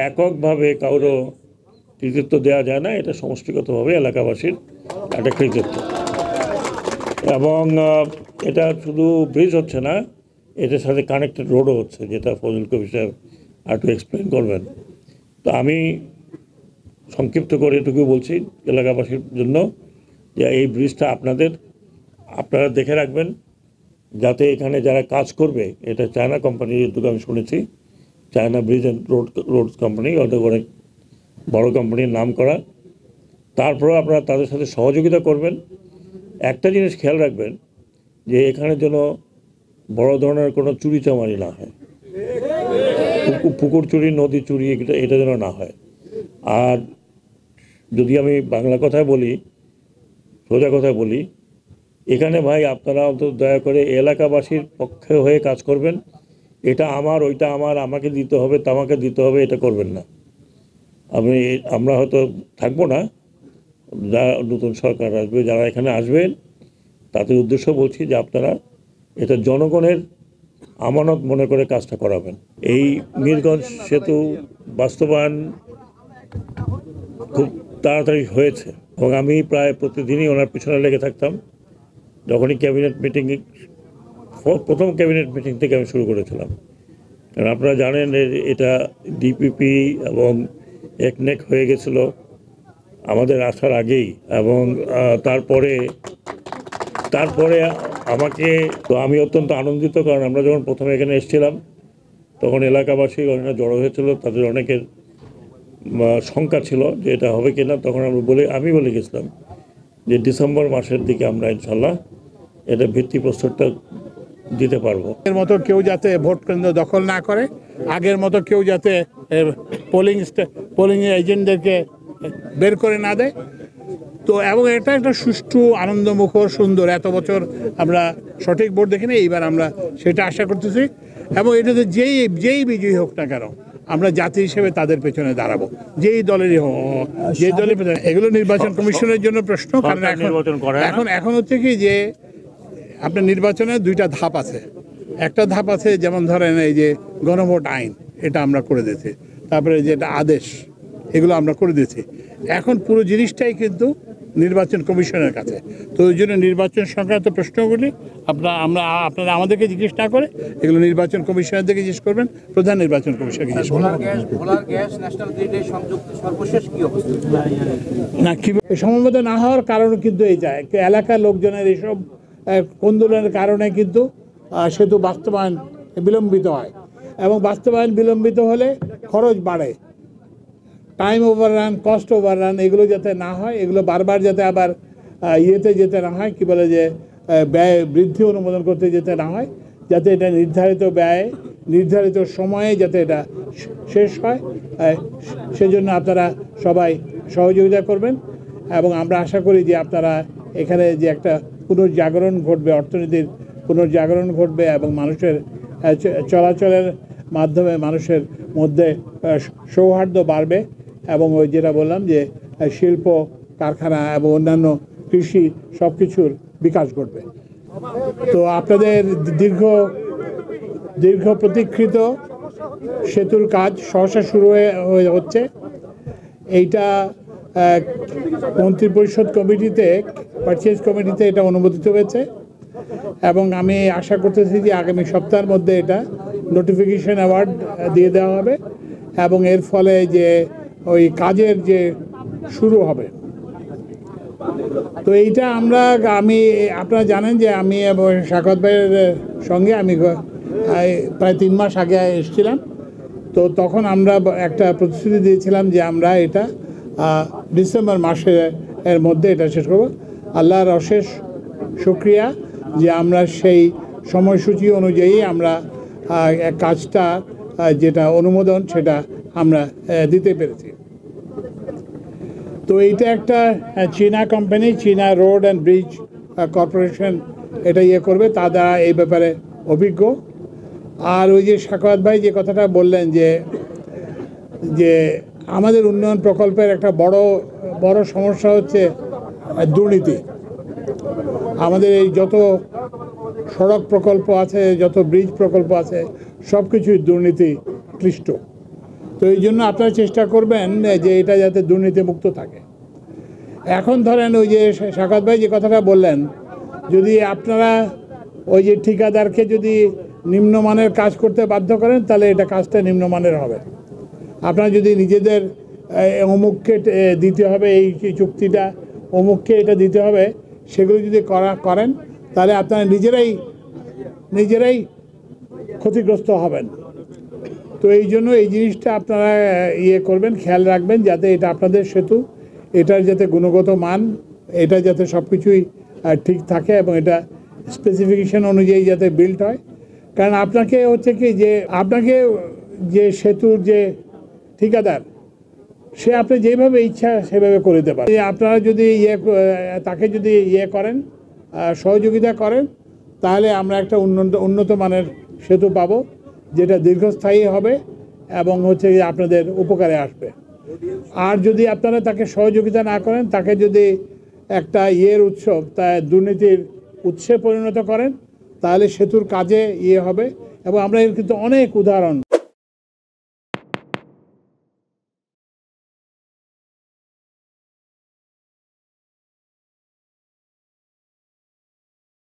এককভাবে কারো কৃতিত্ব দেওয়া যায় না, এটা সমষ্টিগতভাবে এলাকাবাসীর একটা কৃতিত্ব। এবং এটা শুধু ব্রিজ হচ্ছে না, এটার সাথে কানেক্টেড রোডও হচ্ছে, যেটা ফজল কবির সাহেব একটু এক্সপ্লেন করবেন। তো আমি সংক্ষিপ্ত করে এটুকু বলছি এলাকাবাসীর জন্য যে এই ব্রিজটা আপনারা দেখে রাখবেন, যাতে এখানে যারা কাজ করবে, এটা চায়না কোম্পানির উদ্যোগে আমি শুনেছি, China bridge and roads company, ওদের অনেক বড় কোম্পানির নাম করা। তারপরেও আপনারা তাদের সাথে সহযোগিতা করবেন। একটা জিনিস খেয়াল রাখবেন যে এখানে যেন বড় ধরনের কোনো চুরিচামারি না হয়, পুকুর চুরি, নদী চুরি, এটা যেন না হয়। আর যদি আমি বাংলা কথায় বলি, সোজা কথায় বলি, এখানে ভাই আপনারা অন্তত দয়া করে এলাকাবাসীর পক্ষে হয়ে কাজ করবেন। এটা আমার, ওইটা আমার, আমাকে দিতে হবে, তামাকে দিতে হবে, এটা করবেন না। আমরা হয়তো থাকবো না, যারা নতুন সরকার আসবে, যারা এখানে আসবেন, তাদের উদ্দেশ্য বলছি যে আপনারা এটা জনগণের আমানত মনে করে কাজটা করাবেন। এই মিরগঞ্জ সেতু বাস্তবায়ন খুব তাড়াতাড়ি হয়েছে এবং আমি প্রায় প্রতিদিনই ওনার পিছনে লেগে থাকতাম। যখনই ক্যাবিনেট মিটিং, প্রথম ক্যাবিনেট মিটিং থেকে আমি শুরু করেছিলাম, কারণ আপনারা জানেন এটা ডিপিপি এবং একনেক হয়ে গেছিল আমাদের আসার আগেই। এবং তারপরে আমাকে, তো আমি অত্যন্ত আনন্দিত, কারণ আমরা যখন প্রথমে এখানে এসেছিলাম তখন এলাকাবাসী অনেকটা জড়ো হয়েছিল, তাদের অনেকের শঙ্কা ছিল যে এটা হবে কিনা। তখন আমি বলে গেছিলাম যে ডিসেম্বর মাসের দিকে আমরা ইনশাল্লাহ এটা ভিত্তিপ্রস্তরটা দিতে পারবো। এর মতো কেউ যাতে ভোট কেন্দ্র দখল না করে, আগের মতো কেউ যাতে পোলিং এজেন্টদেরকে বের করে না দেয়। তো এবং এটা একটা সুষ্ঠু, আনন্দমুখর, সুন্দর, এত বছর আমরা সঠিক ভোট দেখিনি, এইবার আমরা সেটা আশা করতেছি। এবং এটাতে যেই বিজয়ী হোক না কেন, আমরা জাতি হিসেবে তাদের পেছনে দাঁড়াবো, যেই দলেরই হোক, যেই দলের পেছনে। এগুলো নির্বাচন কমিশনের জন্য প্রশ্ন, কারণ এখন হচ্ছে কি যে আপনার নির্বাচনের দুইটা ধাপ আছে। একটা ধাপ আছে যেমন ধরেন এই যে গণভোট আইন, এটা আমরা করে দিয়েছি, তারপরে যেটা আদেশ, এগুলো আমরা করে দিয়েছি। এখন পুরো জিনিসটাই কিন্তু নির্বাচন কমিশনের কাছে। তো ওই জন্য নির্বাচন সংক্রান্ত প্রশ্নগুলি আপনারা আমাদেরকে জিজ্ঞেস না করে এগুলো নির্বাচন কমিশনের দিকে জিজ্ঞেস করবেন, প্রধান নির্বাচন কমিশনকে জিজ্ঞেস করবেন। না, কি সমবেত না হওয়ার কারণ কিন্তু এইটা, এলাকার লোকজনের এইসব কোন্দলের কারণে কিন্তু সেতু বাস্তবায়ন বিলম্বিত হয়, এবং বাস্তবায়ন বিলম্বিত হলে খরচ বাড়ে, টাইম ওভাররান, কস্ট ওভাররান, এগুলো যাতে না হয়, এগুলো বারবার যাতে আবার ইয়েতে যেতে না হয়, কি বলে যে ব্যয় বৃদ্ধি অনুমোদন করতে যেতে না হয়, যাতে এটা নির্ধারিত ব্যয়ে, নির্ধারিত সময়ে যাতে এটা শেষ হয়, সেজন্য আপনারা সবাই সহযোগিতা করবেন। এবং আমরা আশা করি যে আপনারা এখানে যে একটা পুনর্জাগরণ ঘটবে, অর্থনীতির পুনর্জাগরণ ঘটবে, এবং মানুষের চলাচলের মাধ্যমে মানুষের মধ্যে সৌহার্দ্য বাড়বে, এবং ওই যেটা বললাম যে শিল্প, কারখানা এবং অন্যান্য কৃষি সব কিছুর বিকাশ ঘটবে। তো আপনাদের দীর্ঘ প্রতীক্ষিত সেতুর কাজ সহসা শুরু হচ্ছে। এইটা মন্ত্রিপরিষদ কমিটিতে, পারচেজ কমিটিতে এটা অনুমোদিত হয়েছে, এবং আমি আশা করতেছি যে আগামী সপ্তাহের মধ্যে এটা নোটিফিকেশন অ্যাওয়ার্ড দিয়ে দেওয়া হবে, এবং এর ফলে যে ওই কাজের যে শুরু হবে। তো এইটা আপনারা জানেন যে আমি এবং শাকত ভাইয়ের সঙ্গে আমি প্রায় 3 মাস আগে এসেছিলাম। তো তখন আমরা একটা প্রতিশ্রুতি দিয়েছিলাম যে আমরা এটা ডিসেম্বর মাসের মধ্যে এটা শেষ করব। আল্লাহর অশেষ শুকরিয়া যে আমরা সেই সময়সূচি অনুযায়ী আমরা কাজটা, যেটা অনুমোদন, সেটা আমরা দিতে পেরেছি। তো এইটা একটা চীনা কোম্পানি, চীনা রোড অ্যান্ড ব্রিজ কর্পোরেশন এটা করবে, তারা এই ব্যাপারে অভিজ্ঞ। আর ওই যে শাকওয়াত ভাই যে কথাটা বললেন যে আমাদের উন্নয়ন প্রকল্পের একটা বড় সমস্যা হচ্ছে দুর্নীতি। আমাদের এই যত সড়ক প্রকল্প আছে, যত ব্রিজ প্রকল্প আছে, সব কিছুই দুর্নীতি ক্লিষ্ট। তো তো এই জন্য আপনারা চেষ্টা করবেন যে এটা যাতে দুর্নীতিমুক্ত থাকে। এখন ধরেন ওই যে শাকাত ভাই যে কথাটা বললেন, যদি আপনারা ওই যে ঠিকাদারকে যদি নিম্নমানের কাজ করতে বাধ্য করেন, তাহলে এটা কাজটা নিম্নমানের হবে। আপনারা যদি নিজেদের অমুককে দিতে হবে এই চুক্তিটা, অমুককে এটা দিতে হবে, সেগুলো যদি করেন তাহলে আপনারা নিজেরাই ক্ষতিগ্রস্ত হবেন। তো এই জন্য এই জিনিসটা আপনারা করবেন, খেয়াল রাখবেন যাতে এটা আপনাদের সেতু, এটার যাতে গুণগত মান, এটা যাতে সব কিছুই ঠিক থাকে এবং এটা স্পেসিফিকেশন অনুযায়ী যাতে বিল্ড হয়। কারণ আপনাকে হচ্ছে কি যে আপনাকে যে সেতুর যে ঠিকাদার, সে আপনি যেভাবে ইচ্ছা সেভাবে করে দিতে পারেন। আপনারা যদি তাকে যদি করেন, সহযোগিতা করেন, তাহলে আমরা একটা উন্নত মানের সেতু পাবো, যেটা দীর্ঘস্থায়ী হবে এবং হচ্ছে আপনাদের উপকারে আসবে। আর যদি আপনারা তাকে সহযোগিতা না করেন, তাকে যদি একটা উৎসব, তা দুর্নীতির উৎসে পরিণত করেন, তাহলে সেতুর কাজে হবে। এবং আমরা এর কিন্তু অনেক উদাহরণ